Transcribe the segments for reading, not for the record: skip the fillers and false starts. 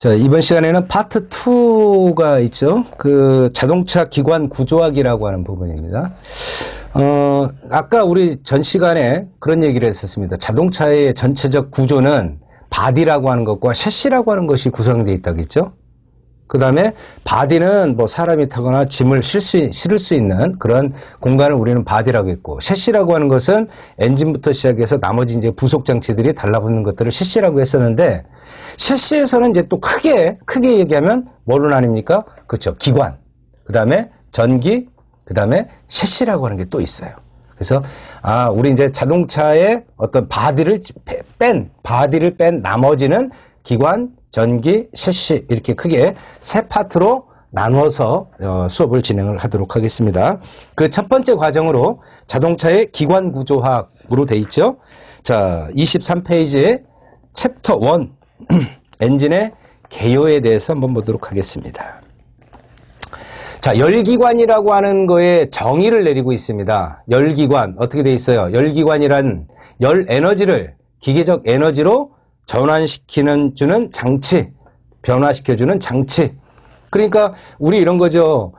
자, 이번 시간에는 파트 2가 있죠. 그 자동차 기관 구조학이라고 하는 부분입니다. 아까 우리 전 시간에 그런 얘기를 했었습니다. 자동차의 전체적 구조는 바디라고 하는 것과 셰시라고 하는 것이 구성되어 있다고 했죠. 그 다음에 바디는 뭐 사람이 타거나 짐을 실을 수 있는 그런 공간을 우리는 바디라고 했고, 셰시라고 하는 것은 엔진부터 시작해서 나머지 이제 부속 장치들이 달라붙는 것들을 셰시라고 했었는데, 셰시에서는 이제 또 크게 얘기하면 뭘로 나뉩니까? 그렇죠. 기관. 그 다음에 전기. 그 다음에 셰시라고 하는 게 또 있어요. 그래서 우리 이제 자동차의 어떤 바디를 뺀 나머지는 기관, 전기, 셰시 이렇게 크게 세 파트로 나누어서 수업을 진행을 하도록 하겠습니다. 그 첫 번째 과정으로 자동차의 기관 구조학으로 돼 있죠. 자, 23페이지에 챕터 1 엔진의 개요에 대해서 한번 보도록 하겠습니다. 자, 열기관이라고 하는 거에 정의를 내리고 있습니다. 열기관 어떻게 돼 있어요? 열기관이란 열 에너지를 기계적 에너지로 전환시키는 장치, 변화시켜주는 장치. 그러니까 우리 이런 거죠.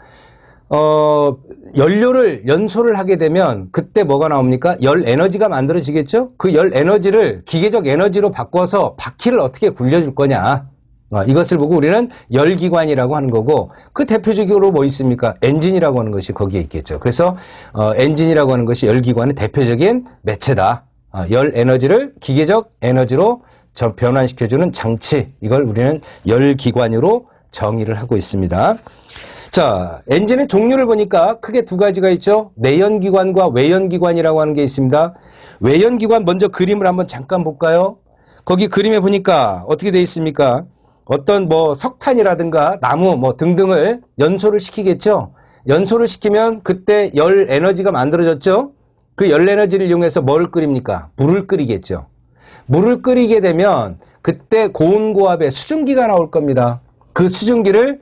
연소를 하게 되면 그때 뭐가 나옵니까? 열 에너지가 만들어지겠죠? 그 열 에너지를 기계적 에너지로 바꿔서 바퀴를 어떻게 굴려줄 거냐. 이것을 보고 우리는 열기관이라고 하는 거고, 그 대표적으로 뭐 있습니까? 엔진이라고 하는 것이 거기에 있겠죠. 그래서 엔진이라고 하는 것이 열기관의 대표적인 매체다. 열 에너지를 기계적 에너지로 변환시켜주는 장치, 이걸 우리는 열기관으로 정의를 하고 있습니다. 자, 엔진의 종류를 보니까 크게 두 가지가 있죠. 내연기관과 외연기관이라고 하는 게 있습니다. 외연기관 먼저 그림을 한번 잠깐 볼까요? 거기 그림에 보니까 어떻게 되어 있습니까? 어떤 뭐 석탄이라든가 나무 뭐 등등을 연소를 시키겠죠. 연소를 시키면 그때 열 에너지가 만들어졌죠. 그 열 에너지를 이용해서 뭘 끓입니까? 물을 끓이겠죠. 물을 끓이게 되면 그때 고온고압의 수증기가 나올 겁니다. 그 수증기를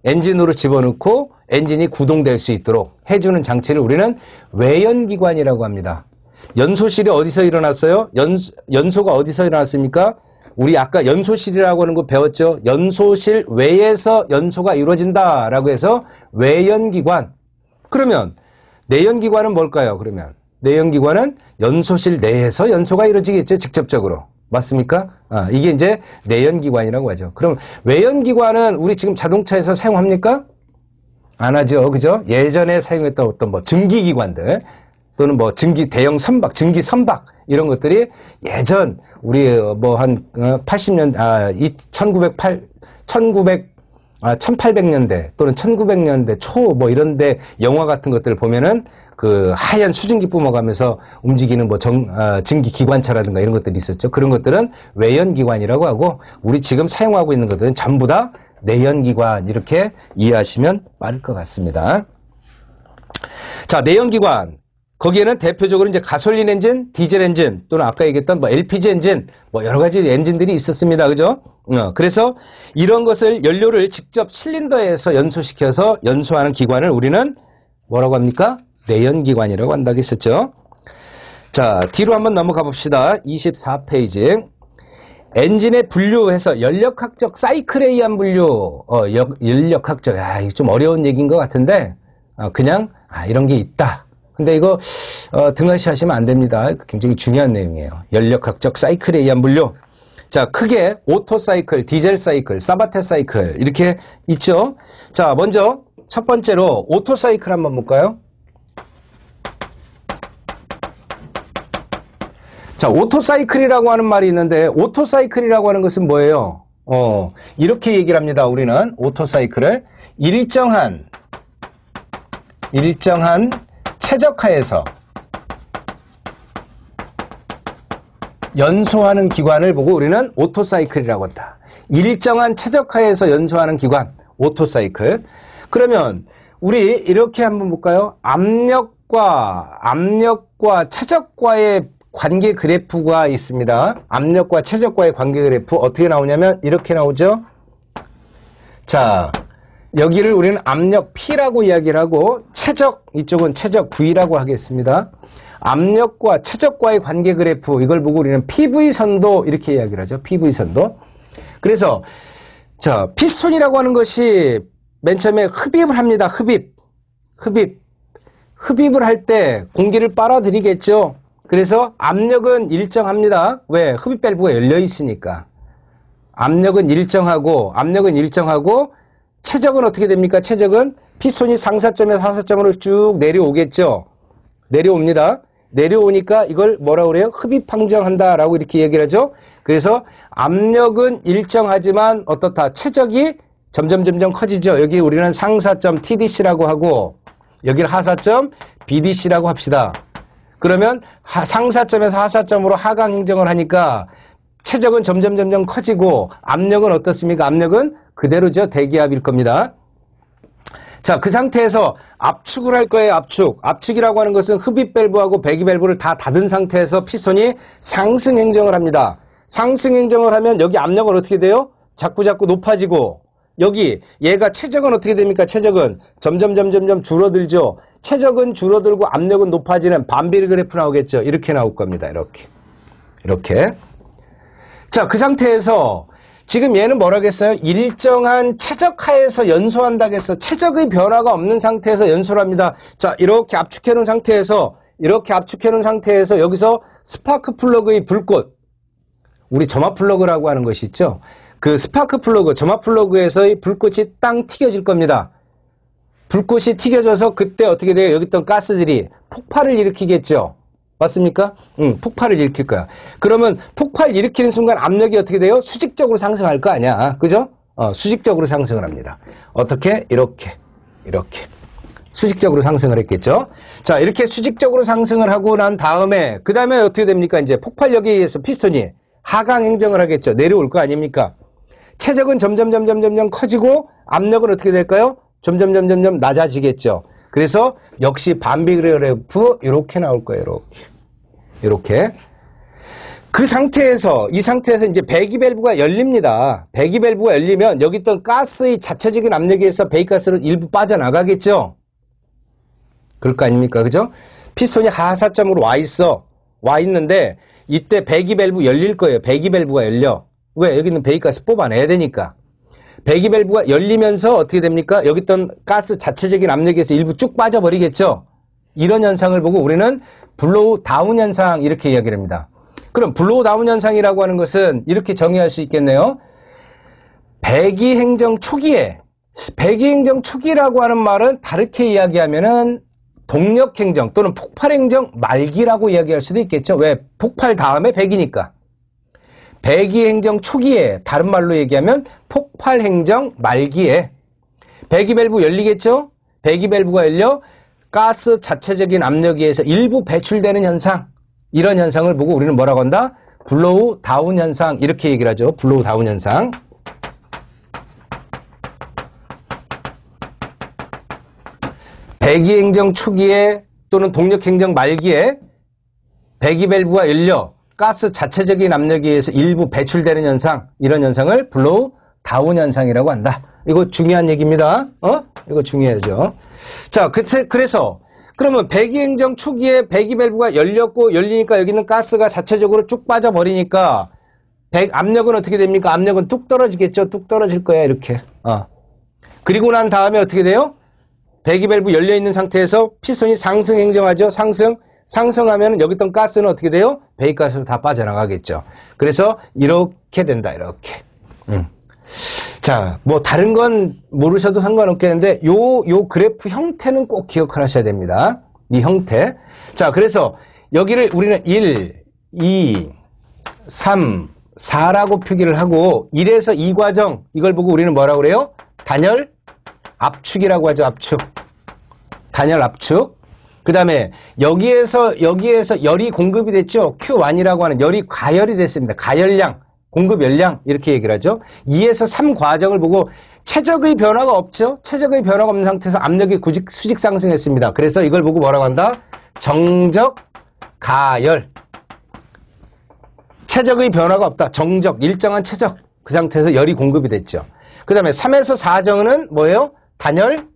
엔진으로 집어넣고 엔진이 구동될 수 있도록 해주는 장치를 우리는 외연기관이라고 합니다. 연소실이 어디서 일어났어요? 연소가 어디서 일어났습니까? 우리 아까 연소실이라고 하는 거 배웠죠? 연소실 외에서 연소가 이루어진다라고 해서 외연기관. 그러면 내연기관은 뭘까요? 그러면 내연기관은 연소실 내에서 연소가 이루어지겠죠? 직접적으로. 맞습니까? 이게 이제 내연기관이라고 하죠. 그럼 외연기관은 우리 지금 자동차에서 사용합니까? 안 하죠. 그죠? 예전에 사용했던 어떤 뭐 증기기관들 또는 뭐 대형 선박, 증기 선박 이런 것들이 예전 우리 뭐 한 80년 1800년대 또는 1900년대 초 뭐 이런데 영화 같은 것들을 보면은 그 하얀 수증기 뿜어가면서 움직이는 뭐 증기 기관차라든가 이런 것들이 있었죠. 그런 것들은 외연기관이라고 하고, 우리 지금 사용하고 있는 것들은 전부 다 내연기관, 이렇게 이해하시면 빠를 것 같습니다. 자, 내연기관. 거기에는 대표적으로 이제 가솔린 엔진, 디젤 엔진 또는 아까 얘기했던 뭐 LPG 엔진, 뭐 여러 가지 엔진들이 있었습니다. 그죠? 그래서 이런 것을 연료를 직접 실린더에서 연소시켜서 연소하는 기관을 우리는 뭐라고 합니까? 내연기관이라고 한다고 했었죠. 자, 뒤로 한번 넘어가 봅시다. 24페이지. 엔진의 분류해서 연력학적 사이클에 의한 분류. 연력학적. 이거 좀 어려운 얘기인 것 같은데, 그냥, 이런 게 있다. 근데 이거, 등하시 하시면 안 됩니다. 굉장히 중요한 내용이에요. 연력학적 사이클에 의한 분류. 자, 크게 오토 사이클, 디젤 사이클, 사바테 사이클, 이렇게 있죠. 자, 먼저 첫 번째로 오토 사이클 한번 볼까요? 자, 오토사이클이라고 하는 말이 있는데, 오토사이클이라고 하는 것은 뭐예요? 이렇게 얘기를 합니다. 우리는 오토사이클을 일정한 최적화에서 연소하는 기관을 보고 우리는 오토사이클이라고 한다. 일정한 최적화에서 연소하는 기관, 오토사이클. 그러면 우리 이렇게 한번 볼까요? 압력과 최적과의 관계 그래프가 있습니다. 압력과 최적과의 관계 그래프 어떻게 나오냐면 이렇게 나오죠. 자, 여기를 우리는 압력 P라고 이야기를 하고, 최적, 이쪽은 최적 V라고 하겠습니다. 압력과 최적과의 관계 그래프, 이걸 보고 우리는 PV선도 이렇게 이야기를 하죠. PV선도. 그래서 자, 피스톤이라고 하는 것이 맨 처음에 흡입을 합니다. 흡입을 할 때 공기를 빨아들이겠죠. 그래서 압력은 일정합니다. 왜? 흡입 밸브가 열려 있으니까. 압력은 일정하고 최적은 어떻게 됩니까? 최적은 피스톤이 상사점에서 하사점으로 쭉 내려오겠죠. 내려옵니다. 내려오니까 이걸 뭐라고 그래요? 흡입 항정한다라고 이렇게 얘기를 하죠. 그래서 압력은 일정하지만 어떻다? 최적이 점점 커지죠. 여기 우리는 상사점 TDC라고 하고 여기를 하사점 BDC라고 합시다. 그러면 상사점에서 하사점으로 하강 행정을 하니까 최적은 점점 커지고 압력은 어떻습니까? 압력은 그대로죠. 대기압일 겁니다. 자, 그 상태에서 압축을 할 거예요. 압축이라고 하는 것은 흡입 밸브하고 배기 밸브를 다 닫은 상태에서 피스톤이 상승 행정을 합니다. 상승 행정을 하면 여기 압력은 어떻게 돼요? 자꾸 높아지고 여기 얘가 최적은 어떻게 됩니까? 최적은 점점 줄어들죠. 최적은 줄어들고 압력은 높아지는 반비례 그래프 나오겠죠. 이렇게 나올 겁니다. 이렇게. 자, 그 상태에서 지금 얘는 뭐라겠어요? 일정한 최적하에서 연소한다겠어. 최적의 변화가 없는 상태에서 연소를 합니다. 자, 이렇게 압축해 놓은 상태에서 여기서 스파크 플러그의 불꽃, 우리 점화 플러그라고 하는 것이 있죠. 그 스파크 플러그, 점화 플러그에서의 불꽃이 땅 튀겨질 겁니다. 불꽃이 튀겨져서 그때 어떻게 돼요? 여기 있던 가스들이 폭발을 일으키겠죠. 맞습니까? 폭발을 일으킬 거야. 그러면 폭발 일으키는 순간 압력이 어떻게 돼요? 수직적으로 상승할 거 아니야. 그죠? 수직적으로 상승을 합니다. 어떻게? 이렇게. 수직적으로 상승을 했겠죠. 자, 이렇게 수직적으로 상승을 하고 난 다음에, 그 다음에 어떻게 됩니까? 이제 폭발력에 의해서 피스톤이 하강 행정을 하겠죠. 내려올 거 아닙니까? 최적은 점점 커지고 압력은 어떻게 될까요? 점점 낮아지겠죠. 그래서 역시 반비 그래프 이렇게 나올 거예요. 이렇게. 이 상태에서 이제 배기 밸브가 열립니다. 배기 밸브가 열리면 여기 있던 가스의 자체적인 압력에 의해서 배기가스로 일부 빠져나가겠죠. 그럴 거 아닙니까? 그죠? 피스톤이 하사점으로 와 있는데 이때 배기 밸브 열릴 거예요. 배기 밸브가 열려. 왜? 여기 있는 배기가스 뽑아내야 되니까. 배기 밸브가 열리면서 어떻게 됩니까? 여기 있던 가스 자체적인 압력에서 일부 쭉 빠져버리겠죠. 이런 현상을 보고 우리는 블로우 다운 현상 이렇게 이야기를 합니다. 그럼 블로우 다운 현상이라고 하는 것은 이렇게 정의할 수 있겠네요. 배기 행정 초기라고 하는 말은 다르게 이야기하면은 동력 행정 또는 폭발 행정 말기라고 이야기할 수도 있겠죠. 왜? 폭발 다음에 배기니까. 배기 행정 초기에, 다른 말로 얘기하면 폭발 행정 말기에 배기 밸브 열리겠죠? 배기 밸브가 열려 가스 자체적인 압력에 의해서 일부 배출되는 현상, 이런 현상을 보고 우리는 뭐라고 한다? 블로우 다운 현상 이렇게 얘기를 하죠. 블로우 다운 현상. 배기 행정 초기에 또는 동력 행정 말기에 배기 밸브가 열려 가스 자체적인 압력에 의해서 일부 배출되는 현상, 이런 현상을 블로우 다운 현상이라고 한다. 이거 중요한 얘기입니다. 이거 중요하죠. 자, 그래서 그러면 배기 행정 초기에 배기 밸브가 열리니까 여기 있는 가스가 자체적으로 쭉 빠져버리니까 압력은 어떻게 됩니까? 압력은 뚝 떨어지겠죠. 뚝 떨어질 거야, 이렇게. 그리고 난 다음에 어떻게 돼요? 배기 밸브 열려 있는 상태에서 피스톤이 상승 행정하죠. 상승하면 여기 있던 가스는 어떻게 돼요? 배기가스로 다 빠져나가겠죠. 그래서 이렇게 된다. 이렇게. 자, 뭐 다른 건 모르셔도 상관없겠는데 요 그래프 형태는 꼭 기억하셔야 됩니다. 이 형태. 자, 그래서 여기를 우리는 1, 2, 3, 4라고 표기를 하고 1에서 2 과정, 이걸 보고 우리는 뭐라고 그래요? 단열 압축이라고 하죠. 단열 압축. 그 다음에 여기에서 열이 공급이 됐죠. Q1이라고 하는 열이 가열이 됐습니다. 가열량, 공급 열량 이렇게 얘기를 하죠. 2에서 3 과정을 보고 최적의 변화가 없죠. 최적의 변화가 없는 상태에서 압력이 수직 상승했습니다. 그래서 이걸 보고 뭐라고 한다? 정적 가열. 최적의 변화가 없다. 정적, 일정한 최적. 그 상태에서 열이 공급이 됐죠. 그 다음에 3에서 4정은 뭐예요? 단열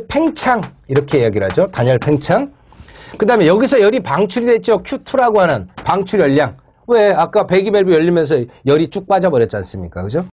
팽창 이렇게 이야기를 하죠. 단열 팽창. 그 다음에 여기서 열이 방출이 됐죠. Q2라고 하는 방출 열량. 왜? 아까 배기 밸브 열리면서 열이 쭉 빠져버렸지 않습니까? 그죠?